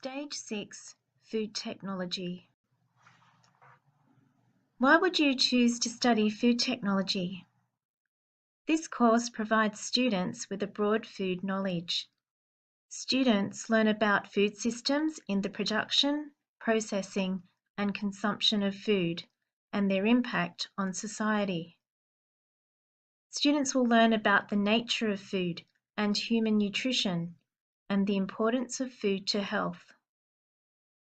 Stage 6 Food Technology. Why would you choose to study food technology? This course provides students with a broad food knowledge. Students learn about food systems in the production, processing, and consumption of food and their impact on society. Students will learn about the nature of food and human nutrition and the importance of food to health.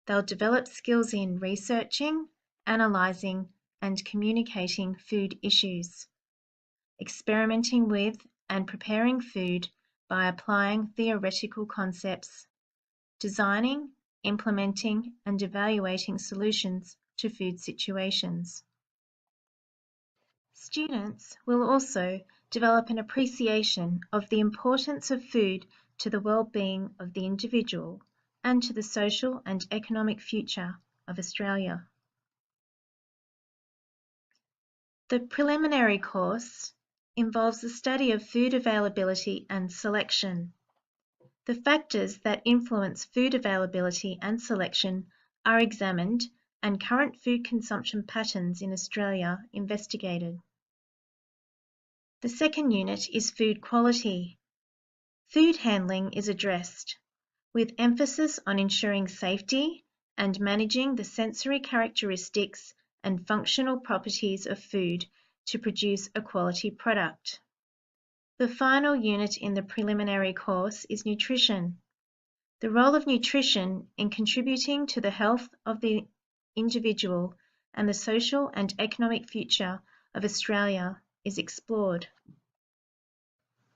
They'll develop skills in researching, analysing, and communicating food issues, experimenting with and preparing food by applying theoretical concepts, designing, implementing, and evaluating solutions to food situations. Students will also develop an appreciation of the importance of food to the well-being of the individual and to the social and economic future of Australia. The preliminary course involves the study of food availability and selection. The factors that influence food availability and selection are examined and current food consumption patterns in Australia investigated. The second unit is food quality. Food handling is addressed, with emphasis on ensuring safety and managing the sensory characteristics and functional properties of food to produce a quality product. The final unit in the preliminary course is nutrition. The role of nutrition in contributing to the health of the individual and the social and economic future of Australia is explored.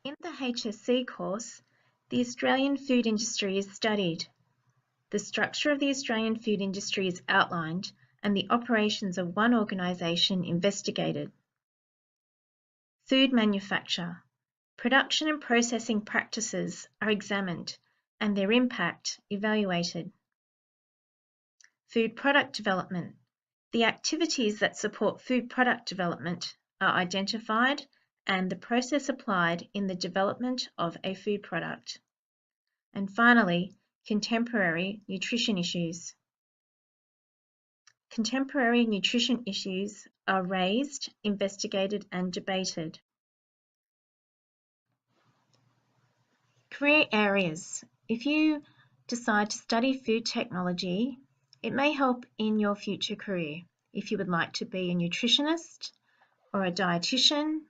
In the HSC course, the Australian food industry is studied. The structure of the Australian food industry is outlined and the operations of one organisation investigated. Food manufacture. Production and processing practices are examined and their impact evaluated. Food product development. The activities that support food product development are identified and the process applied in the development of a food product. And finally, contemporary nutrition issues. Contemporary nutrition issues are raised, investigated, and debated. Career areas. If you decide to study food technology, it may help in your future career. If you would like to be a nutritionist or a dietitian,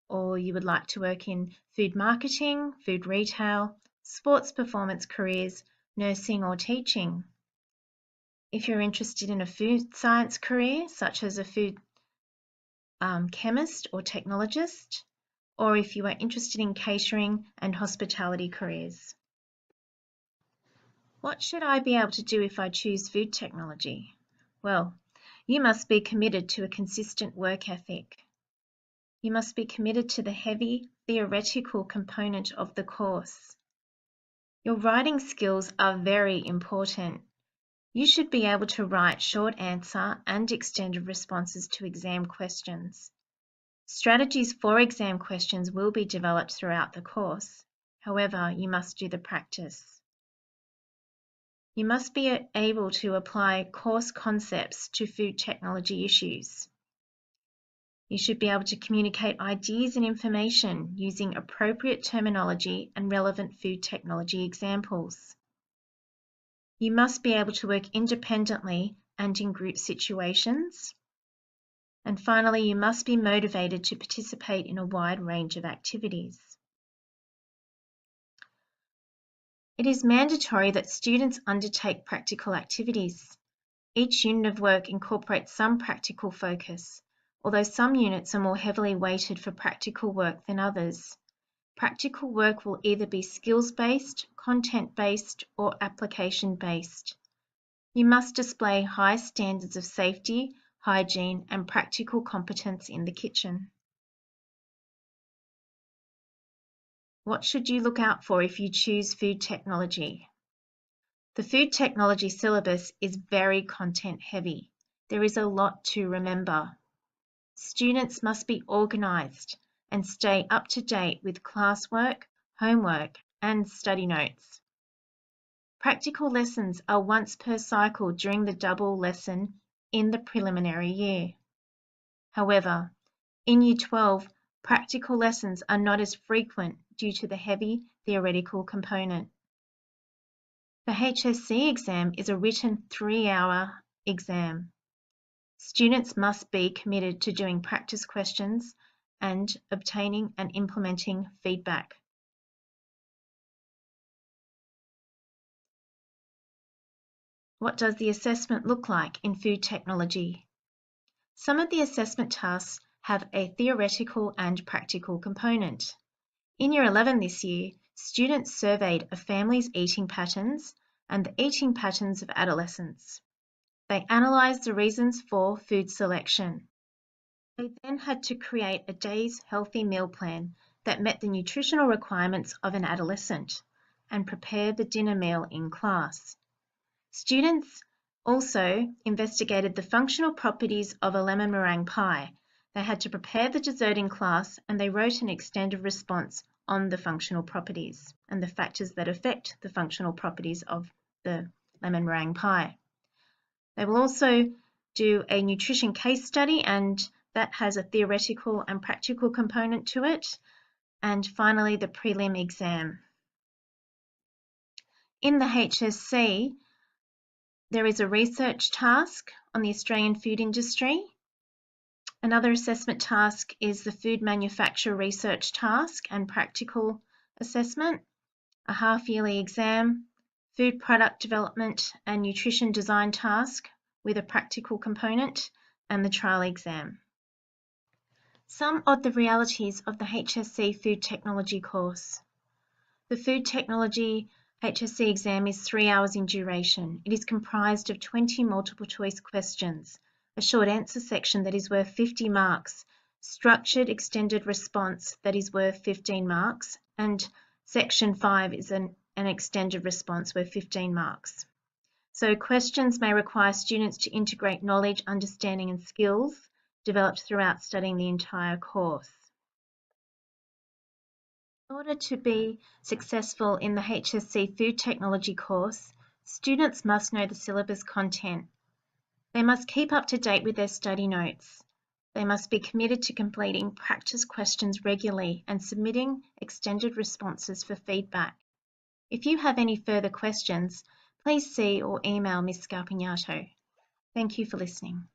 or you would like to work in food marketing, food retail, sports performance careers, nursing or teaching. If you're interested in a food science career, such as a food chemist or technologist, or if you are interested in catering and hospitality careers. What should I be able to do if I choose food technology? Well, you must be committed to a consistent work ethic. You must be committed to the heavy theoretical component of the course. Your writing skills are very important. You should be able to write short answer and extended responses to exam questions. Strategies for exam questions will be developed throughout the course. However, you must do the practice. You must be able to apply course concepts to food technology issues. You should be able to communicate ideas and information using appropriate terminology and relevant food technology examples. You must be able to work independently and in group situations. And finally, you must be motivated to participate in a wide range of activities. It is mandatory that students undertake practical activities. Each unit of work incorporates some practical focus, although some units are more heavily weighted for practical work than others. Practical work will either be skills-based, content-based, or application-based. You must display high standards of safety, hygiene, and practical competence in the kitchen. What should you look out for if you choose food technology? The food technology syllabus is very content heavy. There is a lot to remember. Students must be organised and stay up to date with classwork, homework, and study notes. Practical lessons are once per cycle during the double lesson in the preliminary year. However, in Year 12, practical lessons are not as frequent due to the heavy theoretical component. The HSC exam is a written 3-hour exam. Students must be committed to doing practice questions and obtaining and implementing feedback. What does the assessment look like in food technology? Some of the assessment tasks have a theoretical and practical component. In Year 11 this year, students surveyed a family's eating patterns and the eating patterns of adolescents. They analysed the reasons for food selection. They then had to create a day's healthy meal plan that met the nutritional requirements of an adolescent and prepare the dinner meal in class. Students also investigated the functional properties of a lemon meringue pie. They had to prepare the dessert in class and they wrote an extended response on the functional properties and the factors that affect the functional properties of the lemon meringue pie. They will also do a nutrition case study, and that has a theoretical and practical component to it. And finally, the prelim exam. In the HSC, there is a research task on the Australian food industry. Another assessment task is the food manufacturer research task and practical assessment, a half-yearly exam, food product development and nutrition design task with a practical component, and the trial exam. Some of the realities of the HSC Food Technology course. The Food Technology HSC exam is 3 hours in duration. It is comprised of 20 multiple choice questions, a short answer section that is worth 50 marks, structured extended response that is worth 15 marks, and section 5 is an extended response worth 15 marks. So questions may require students to integrate knowledge, understanding and skills developed throughout studying the entire course. In order to be successful in the HSC Food Technology course, students must know the syllabus content. They must keep up to date with their study notes. They must be committed to completing practice questions regularly and submitting extended responses for feedback. If you have any further questions, please see or email Ms. Scarpignato. Thank you for listening.